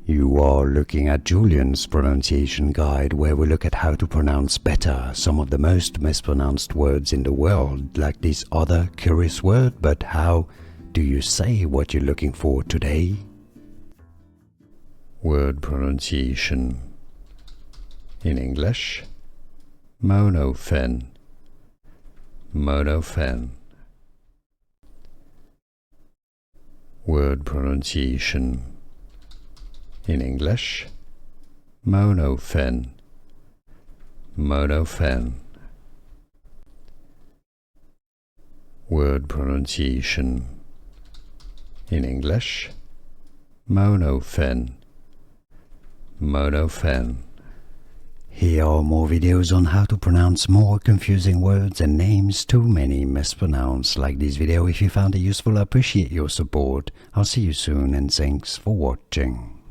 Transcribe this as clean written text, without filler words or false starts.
You are looking at Julian's pronunciation guide, where we look at how to pronounce better some of the most mispronounced words in the world, like this other curious word. But how do you say what you're looking for today? Word pronunciation. In English, monofin, monofin. Word pronunciation. In English, monofin, monofin. Word pronunciation. In English, monofin, monofin. Here are more videos on how to pronounce more confusing words and names too many mispronounced. Like this video if you found it useful. I appreciate your support. I'll see you soon and thanks for watching.